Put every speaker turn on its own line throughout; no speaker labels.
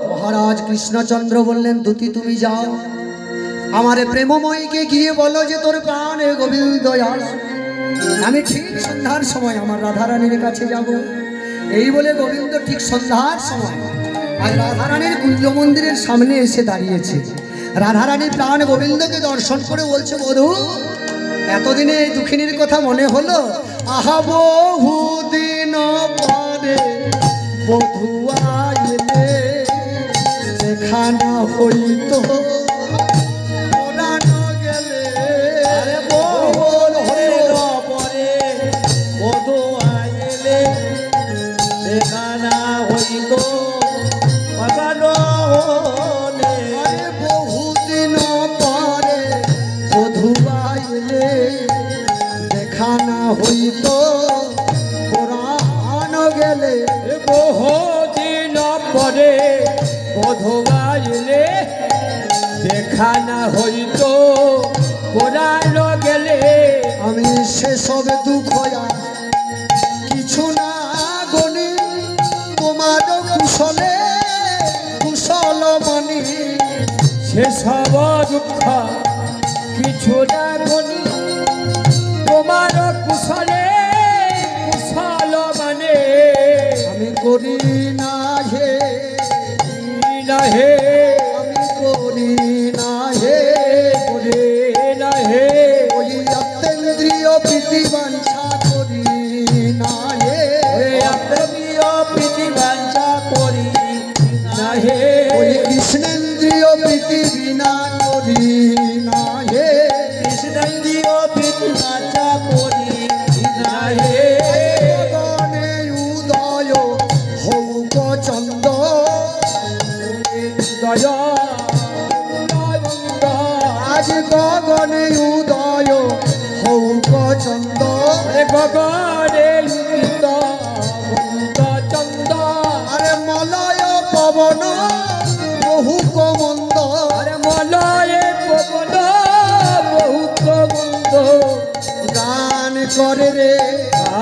মহারাজ কৃষ্ণচন্দ্র বললেন, দুতি তুমি যাও, আমারে প্রেমময়ীকে গিয়ে বলো যে তোর প্রাণে গোবিন্দ আসে, আমি ঠিক সন্ধ্যার সময় আমার রাধারানীর কাছে যাব। এই বলে গোবিন্দ ঠিক সন্ধ্যার সময় আর রাধারানীর কুঞ্জ মন্দিরের সামনে এসে দাঁড়িয়েছে। রাধারানী প্রাণ গোবিন্দকে দর্শন করে বলছে, বধূ এতদিনে এই দুঃখিনীর কথা মনে হলো? আহা বহুদিন পরে বধূ আইলে, দেখা না হইতো পুরানো গেলে।
আরে বহুদিন পরে বধূ আইলে, দেখা না হইতো পুরানো হলে।
আরে বহুদিন পরে বধূ আইলে, দেখা না হইতো পুরানো গেলে।
বহুদিন পরে বধূ আইলে, দেখা না হইতো পুরানো গেলে।
আমি সেসব দুঃখ আর কিছু না গনি, তোমার কুশলে কুশল মানি।
সেসব দুঃখ কিছু না গনি, তোমার কুশলে কুশল মানে।
আমি করি না হে,
না হে,
আমি করি না হে,
করে না হে,
ওই অত্যেন্দ্রিয় প্রীতি বাঞ্ছা করি না হে,
প্রেমীয় প্রীতি বাঞ্ছা করি না হে,
ওই কৃষ্ণেন্দ্রিয় প্রীতি বিনা করি না হে।
কৃষ্ণেন্দ্রিয় প্রীতি বাঞ্ছা করি না হে।
গগনে উদয় হৌক চন্দ,
দয়
আজ গগনে উদয় হৌক চন্দ।
গগনে উদিত চন্দ,
আরে মলয় পবন বহুক মন্দ,
আরে মলয়ে পবন বহুত মন্দ।
গান করে রে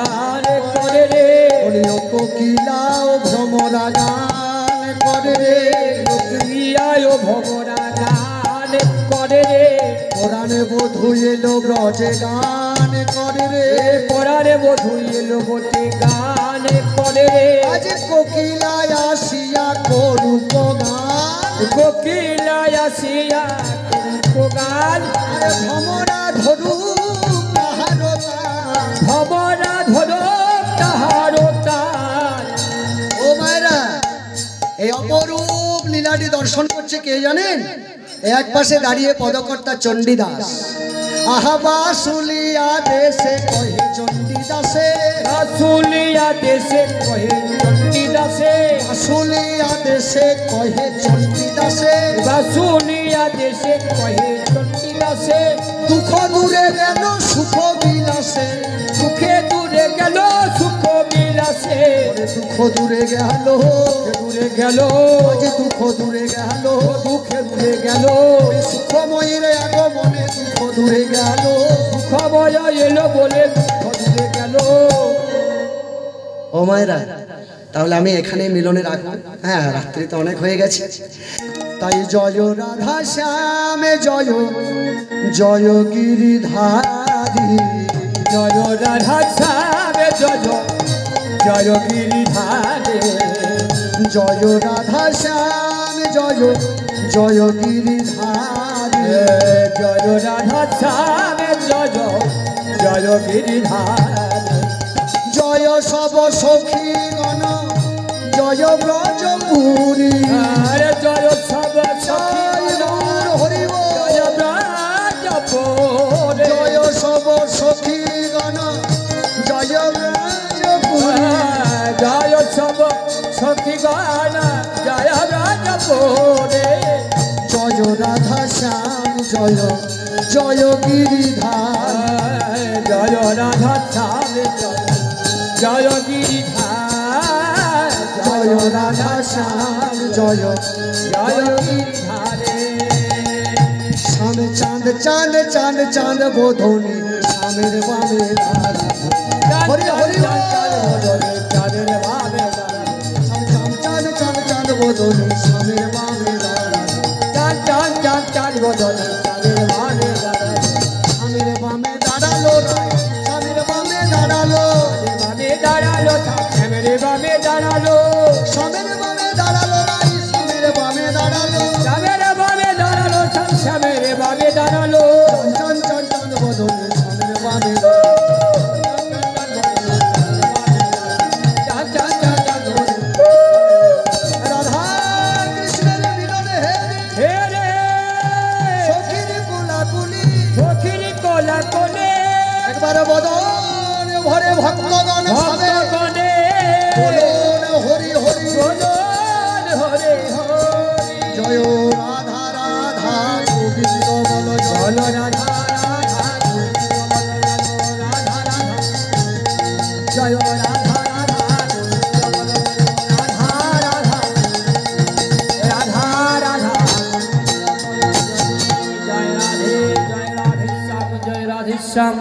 আরে করে রে,
ওরে কোকিলা ও ভ্রমরা, গান করে রে
ক্রিয়ায় ভবরা গান করে রে।
পুরাণে বধূ এলো ব্রজে, গান করে রে
পরারে বধূ এলো বটে, গান করে রে।
আজ কোকিলায় আসিয়া করুক গান,
কোকিলায় আসিয়া করুক গান।
আরে ভ্রমরা ধরু তাহার গান।
ভবরা ধরো তাহার তার।
ও মায়েরা, এই অপরূপ লীলাটি দর্শন করছে কে জানেন? এক পাশে দাঁড়িয়ে পদকর্তা চণ্ডীদাস। আহা বাসুলিয়া দেশে কহে চণ্ডীদাসে,
বাসুলিয়া দেশে কহে চণ্ডীদাসে,
বাসুলিয়া দেশে কহে চণ্ডীদাসে।
বাসুলিয়া দেশে কহে চণ্ডীদাসে।
দুঃখ দূরে গেল সুখ বিলাসে,
সুখে দূরে গেল সুখ বিলাসে।
দুঃখ দূরে গেল,
দূরে গেল
আজ দুঃখ দূরে গেল,
দুঃখে দূরে গেল।
সুখময়ীর আগমনে দুঃখ দূরে গেল।
সুখময় এলো বলে দুঃখ দূরে গেল।
ও মায়েরা, তাহলে আমি এখানে মিলনে রাখবো। হ্যাঁ, রাত্রি তো অনেক হয়ে গেছে। তাই জয় রাধা শ্যামে জয়, জয় গিরিধারী,
জয় রাধা শ্যামে জয়, জয় গিরিধারে।
জয় রাধা শ্যামে জয়, জয় গিরিধারী।
জয় রাধা শ্যামে জয়, জয় গিরিধারে।
জয় সব সখী গণ, জয় ব্রজপুরী।
আরে জয় সব
জয় গৌর হরি বল।
জয় ব্রজপুরে।
জয় সব সখী গণ, জয় ব্রজপুরী।
জয় সব সখী গান, জয় ব্রজপুরে।
জয় রাধা শ্যাম জয়, জয় গিরিধার।
জয় রাধা শ্যামে জয়, জয় গিরিধার।
জয় রাধা শ্যাম জয়,
জয় গিরিধারে।
শ্যাম চাঁদ চাঁদ চাঁদ চাঁদ বোধনী, শ্যামের বামে ধারা। হরি হরি বল।
দাঁড়ালো শ্যামের বামে দাঁড়ালো
শ্যামের বামে দাঁড়ালো রাই শ্যামের বামে দাঁড়ালো
শ্যামের বামে দাঁড়ালো শ্যামের বামে দাঁড়ালো
চঞ্চল চঞ্চল বদন শ্যামের বামে রাধা কৃষ্ণের মিলনে
হে রে
সখীর কোলাকুলি
সখীর কোলা কোলে
একবার বদন ভরে ভক্তগণ সবে
ভক্তগণে
বলুন হরি হরি
বলুন হরে হরি
জয় রাধা রাধা গোবিন্দ বল জয়
বলো রাধা রাধা রাধা রাধা জয় রাধা রাধা রাধা রাধা রাধা জয় রাধে শ্যাম জয় রাধে শ্যাম